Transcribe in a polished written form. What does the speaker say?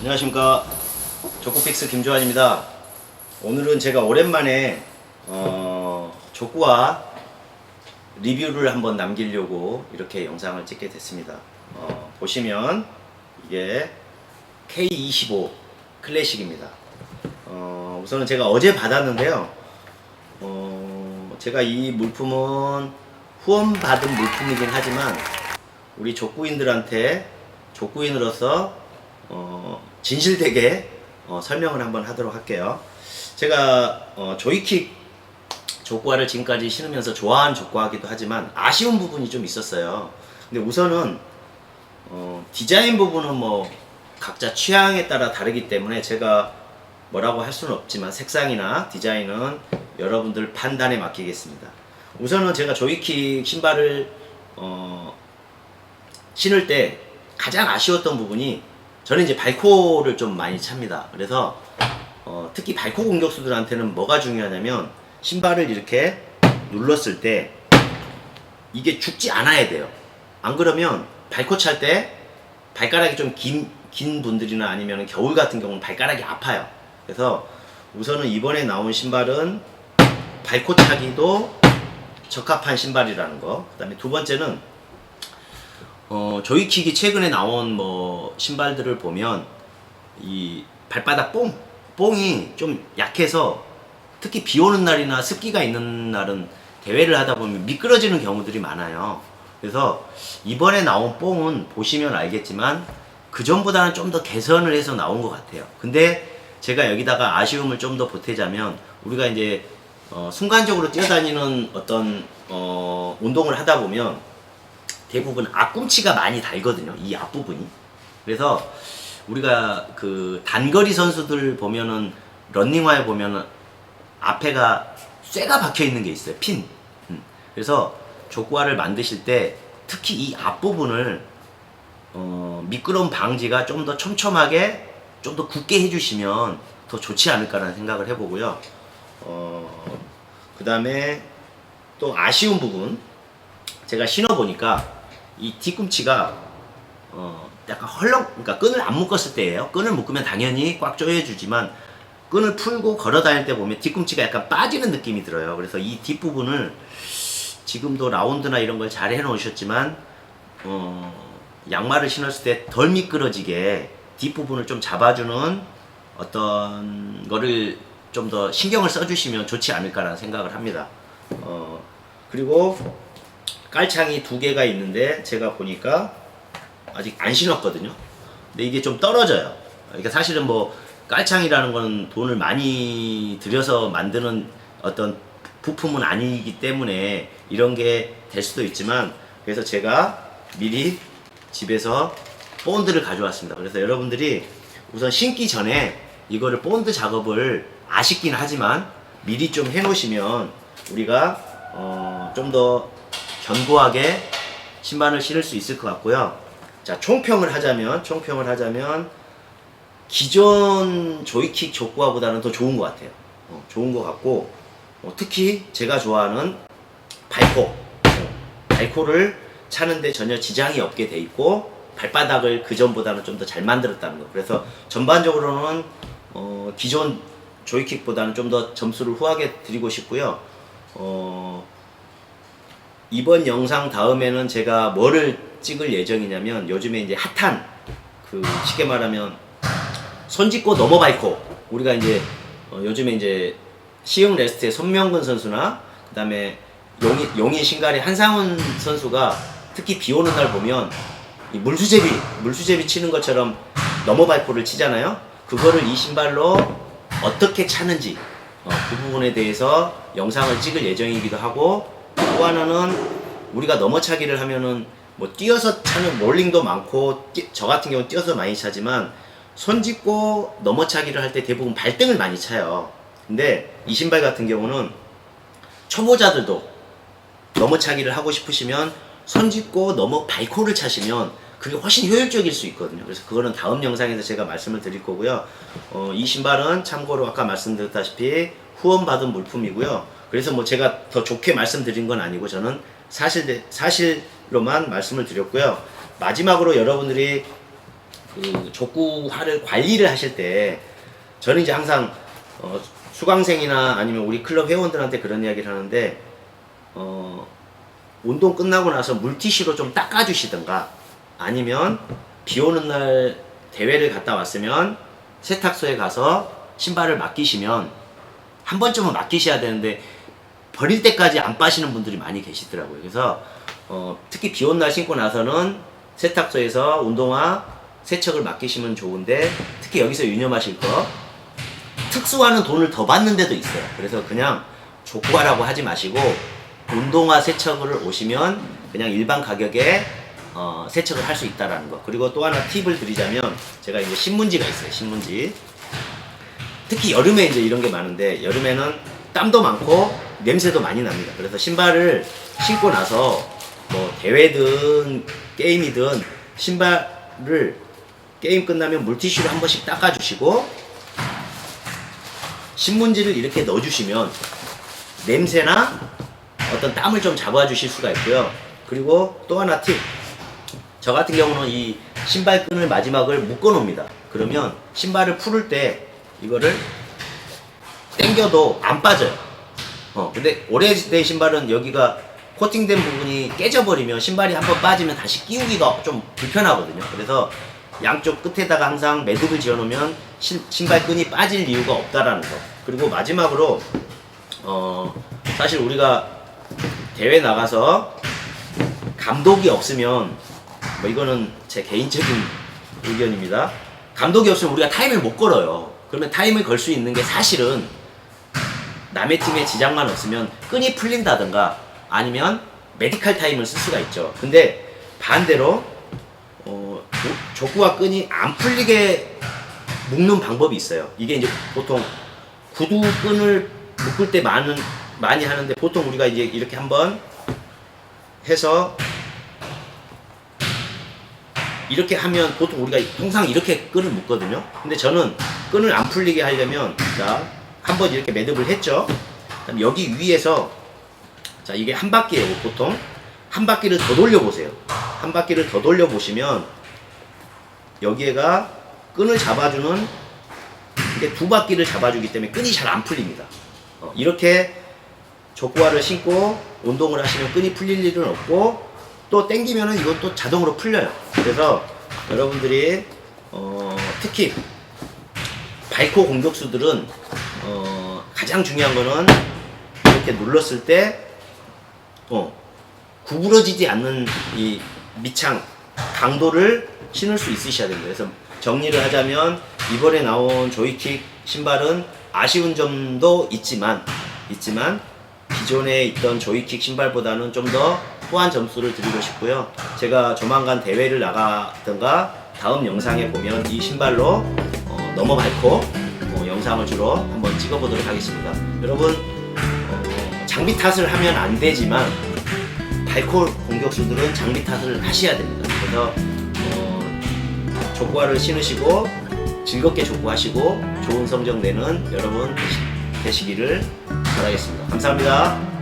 안녕하십니까, 족구픽스 김조한입니다. 오늘은 제가 오랜만에 족구와 리뷰를 한번 남기려고 이렇게 영상을 찍게 됐습니다. 보시면 이게 K25 클래식입니다. 우선은 제가 어제 받았는데요. 제가 이 물품은 후원받은 물품이긴 하지만 우리 족구인들한테 족구인으로서 진실되게 설명을 한번 하도록 할게요. 제가 조이킥 족구화를 지금까지 신으면서 좋아하는 족구화기도 하지만 아쉬운 부분이 좀 있었어요. 근데 우선은 디자인 부분은 뭐 각자 취향에 따라 다르기 때문에 제가 뭐라고 할 수는 없지만 색상이나 디자인은 여러분들 판단에 맡기겠습니다. 우선은 제가 조이킥 신발을 신을 때 가장 아쉬웠던 부분이, 저는 이제 발코를 좀 많이 찹니다. 그래서 특히 발코 공격수들한테는 뭐가 중요하냐면 신발을 이렇게 눌렀을 때 이게 죽지 않아야 돼요. 안 그러면 발코 찰 때 발가락이 좀 긴 분들이나 아니면 겨울 같은 경우는 발가락이 아파요. 그래서 우선은 이번에 나온 신발은 발코 차기도 적합한 신발이라는 거. 그 다음에 두 번째는 조이킥이 최근에 나온 뭐 신발들을 보면 이 발바닥 뽕이 좀 약해서 특히 비 오는 날이나 습기가 있는 날은 대회를 하다 보면 미끄러지는 경우들이 많아요. 그래서 이번에 나온 뽕은 보시면 알겠지만 그 전보다는 좀 더 개선을 해서 나온 것 같아요. 근데 제가 여기다가 아쉬움을 좀 더 보태자면, 우리가 이제 순간적으로 뛰어다니는 어떤 운동을 하다 보면 대부분 앞꿈치가 많이 달거든요, 이 앞부분이. 그래서 우리가 그 단거리 선수들 보면은 런닝화에 보면은 앞에가 쇠가 박혀 있는 게 있어요, 핀. 그래서 족구화를 만드실 때 특히 이 앞부분을 미끄러움 방지가 좀 더 촘촘하게 좀 더 굳게 해주시면 더 좋지 않을까라는 생각을 해보고요. 그 다음에 또 아쉬운 부분, 제가 신어보니까 이 뒤꿈치가 약간 그러니까 끈을 안 묶었을 때예요. 끈을 묶으면 당연히 꽉 조여주지만 끈을 풀고 걸어 다닐 때 보면 뒤꿈치가 약간 빠지는 느낌이 들어요. 그래서 이 뒷부분을 지금도 라운드나 이런 걸 잘 해놓으셨지만 양말을 신었을 때 덜 미끄러지게 뒷부분을 좀 잡아주는 어떤 거를 좀 더 신경을 써주시면 좋지 않을까라는 생각을 합니다. 그리고 깔창이 두 개가 있는데 제가 보니까 아직 안 신었거든요. 근데 이게 좀 떨어져요. 그러니까 사실은 뭐 깔창이라는 건 돈을 많이 들여서 만드는 어떤 부품은 아니기 때문에 이런 게 될 수도 있지만, 그래서 제가 미리 집에서 본드를 가져왔습니다. 그래서 여러분들이 우선 신기 전에 이거를 본드 작업을 아쉽긴 하지만 미리 좀 해놓으시면 우리가 좀 더 견고하게 신발을 신을 수 있을 것 같고요. 자, 총평을 하자면 기존 조이킥 족구화보다는 더 좋은 것 같아요. 좋은 것 같고, 특히 제가 좋아하는 발코를 차는데 전혀 지장이 없게 돼 있고 발바닥을 그 전보다는 좀 더 잘 만들었다는 거. 그래서 전반적으로는 기존 조이킥보다는 좀 더 점수를 후하게 드리고 싶고요. 이번 영상 다음에는 제가 뭐를 찍을 예정이냐면, 요즘에 이제 핫한 그 쉽게 말하면 손짓고 넘어 발코, 우리가 이제 요즘에 이제 시흥 레스트의 손명근 선수나 그 다음에 용인 신갈의 한상훈 선수가 특히 비 오는 날 보면 이 물수제비 치는 것처럼 넘어 발코를 치잖아요. 그거를 이 신발로 어떻게 차는지 그 부분에 대해서 영상을 찍을 예정이기도 하고, 또 하나는 우리가 넘어차기를 하면은 뭐 뛰어서 차는 롤링도 많고 저 같은 경우는 뛰어서 많이 차지만 손 짚고 넘어차기를 할 때 대부분 발등을 많이 차요. 근데 이 신발 같은 경우는 초보자들도 넘어차기를 하고 싶으시면 손 짚고 넘어 발코를 차시면 그게 훨씬 효율적일 수 있거든요. 그래서 그거는 다음 영상에서 제가 말씀을 드릴 거고요. 이 신발은 참고로 아까 말씀드렸다시피 후원받은 물품이고요. 그래서 뭐 제가 더 좋게 말씀드린 건 아니고 저는 사실로만 말씀을 드렸고요. 마지막으로 여러분들이 그 족구화를 관리를 하실 때 저는 이제 항상 수강생이나 아니면 우리 클럽 회원들한테 그런 이야기를 하는데 운동 끝나고 나서 물티슈로 좀 닦아주시던가 아니면 비 오는 날 대회를 갔다 왔으면 세탁소에 가서 신발을 맡기시면 한 번쯤은 맡기셔야 되는데 버릴 때까지 안 빠시는 분들이 많이 계시더라고요. 그래서 특히 비 오는 날 신고 나서는 세탁소에서 운동화 세척을 맡기시면 좋은데 특히 여기서 유념하실 거 특수화는 돈을 더 받는 데도 있어요. 그래서 그냥 족구화라고 하지 마시고 운동화 세척을 오시면 그냥 일반 가격에 세척을 할 수 있다라는 거. 그리고 또 하나 팁을 드리자면 제가 이제 신문지가 있어요. 신문지. 특히 여름에 이제 이런 게 많은데 여름에는 땀도 많고 냄새도 많이 납니다. 그래서 신발을 신고 나서 뭐 대회든 게임이든 신발을 게임 끝나면 물티슈로 한 번씩 닦아주시고 신문지를 이렇게 넣어주시면 냄새나 어떤 땀을 좀 잡아주실 수가 있고요. 그리고 또 하나 팁. 저 같은 경우는 이 신발끈을 마지막을 묶어 놓습니다. 그러면 신발을 풀을 때 이거를 당겨도 안 빠져요. 근데 오래된 신발은 여기가 코팅된 부분이 깨져버리면 신발이 한번 빠지면 다시 끼우기가 좀 불편하거든요. 그래서 양쪽 끝에다가 항상 매듭을 지어 놓으면 신발끈이 빠질 이유가 없다라는 거. 그리고 마지막으로 사실 우리가 대회 나가서 감독이 없으면 뭐 이거는 제 개인적인 의견입니다. 감독이 없으면 우리가 타임을 못 걸어요. 그러면 타임을 걸 수 있는 게 사실은 남의 팀에 지장만 없으면 끈이 풀린다든가 아니면 메디칼 타임을 쓸 수가 있죠. 근데 반대로 족구와 끈이 안 풀리게 묶는 방법이 있어요. 이게 이제 보통 구두 끈을 묶을 때 많이 하는데 보통 우리가 이제 이렇게 한번 해서 이렇게 하면 보통 우리가 통상 이렇게 끈을 묶거든요. 근데 저는 끈을 안 풀리게 하려면 자 한번 이렇게 매듭을 했죠. 그럼 여기 위에서 자 이게 한 바퀴예요. 보통 한 바퀴를 더 돌려보세요. 한 바퀴를 더 돌려보시면 여기에가 끈을 잡아주는 이게 두 바퀴를 잡아주기 때문에 끈이 잘 안 풀립니다. 이렇게 족구화를 신고 운동을 하시면 끈이 풀릴 일은 없고 또 당기면은 이것도 자동으로 풀려요. 그래서 여러분들이 특히 발코 공격수들은 가장 중요한 거는 이렇게 눌렀을 때 구부러지지 않는 이 밑창 강도를 신을 수 있으셔야 됩니다. 그래서 정리를 하자면 이번에 나온 조이킥 신발은 아쉬운 점도 있지만 기존에 있던 조이킥 신발보다는 좀 더 후한 점수를 드리고 싶고요. 제가 조만간 대회를 나가든가 다음 영상에 보면 이 신발로 넘어밟고 영상을 주로 한번 찍어보도록 하겠습니다. 여러분 장비 탓을 하면 안 되지만 발코 공격수들은 장비 탓을 하셔야 됩니다. 그래서 족구화를 신으시고 즐겁게 족구하시고 좋은 성적 내는 여러분 되시기를 바라겠습니다. 감사합니다.